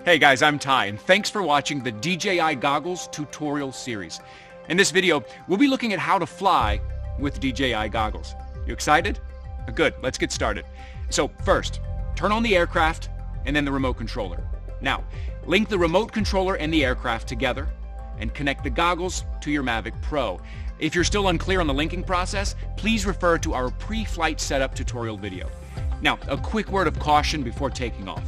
Hey guys, I'm Ty, and thanks for watching the DJI Goggles tutorial series. In this video, we'll be looking at how to fly with DJI Goggles. You excited? Good, let's get started. So first, turn on the aircraft and then the remote controller. Now, link the remote controller and the aircraft together and connect the goggles to your Mavic Pro. If you're still unclear on the linking process, please refer to our pre-flight setup tutorial video. Now, a quick word of caution before taking off.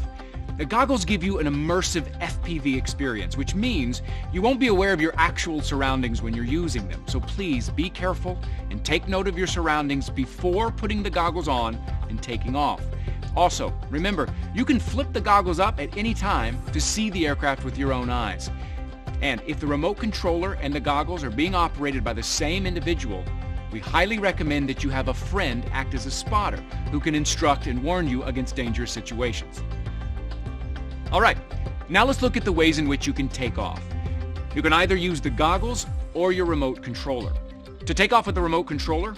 The goggles give you an immersive FPV experience, which means you won't be aware of your actual surroundings when you're using them. So please be careful and take note of your surroundings before putting the goggles on and taking off. Also, remember, you can flip the goggles up at any time to see the aircraft with your own eyes. And if the remote controller and the goggles are being operated by the same individual, we highly recommend that you have a friend act as a spotter who can instruct and warn you against dangerous situations. All right, now let's look at the ways in which you can take off. You can either use the goggles or your remote controller. To take off with the remote controller,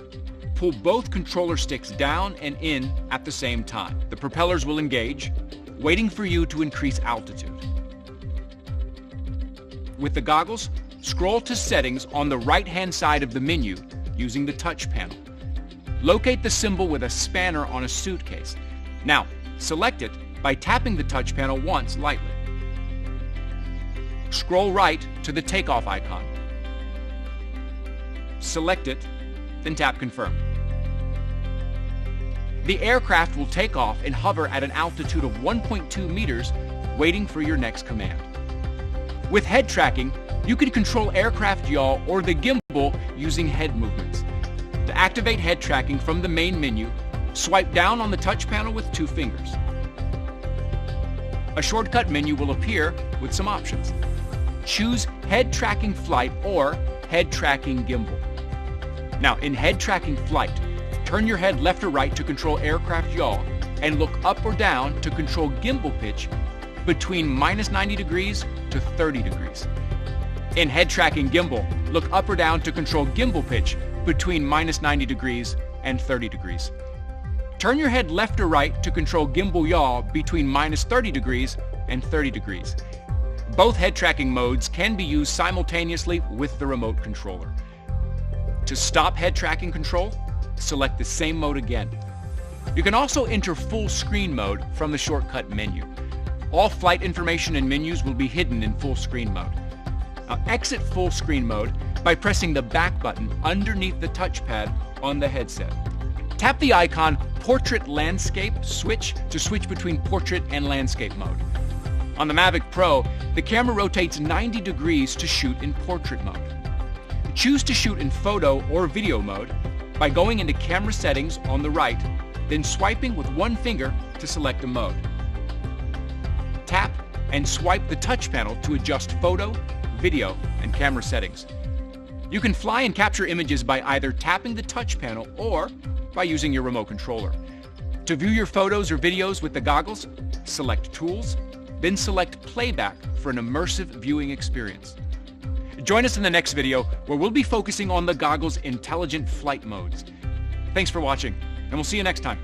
pull both controller sticks down and in at the same time. The propellers will engage, waiting for you to increase altitude. With the goggles, scroll to settings on the right-hand side of the menu using the touch panel. Locate the symbol with a spanner on a suitcase. Now, select it by tapping the touch panel once lightly. Scroll right to the takeoff icon. Select it, then tap Confirm. The aircraft will take off and hover at an altitude of 1.2 meters, waiting for your next command. With head tracking, you can control aircraft yaw or the gimbal using head movements. To activate head tracking from the main menu, swipe down on the touch panel with 2 fingers. A shortcut menu will appear with some options. Choose Head Tracking Flight or Head Tracking Gimbal. Now, in Head Tracking Flight, turn your head left or right to control aircraft yaw and look up or down to control gimbal pitch between -90 degrees to 30 degrees. In Head Tracking Gimbal, look up or down to control gimbal pitch between -90 degrees and 30 degrees. Turn your head left or right to control gimbal yaw between -30 degrees and 30 degrees. Both head tracking modes can be used simultaneously with the remote controller. To stop head tracking control, select the same mode again. You can also enter full screen mode from the shortcut menu. All flight information and menus will be hidden in full screen mode. Now, exit full screen mode by pressing the back button underneath the touchpad on the headset. Tap the icon Portrait Landscape switch to switch between portrait and landscape mode. On the Mavic Pro, the camera rotates 90 degrees to shoot in portrait mode. Choose to shoot in photo or video mode by going into camera settings on the right, then swiping with 1 finger to select a mode. Tap and swipe the touch panel to adjust photo, video, and camera settings. You can fly and capture images by either tapping the touch panel or by using your remote controller. To view your photos or videos with the goggles, select Tools, then select Playback for an immersive viewing experience. Join us in the next video where we'll be focusing on the goggles' intelligent flight modes. Thanks for watching, and we'll see you next time.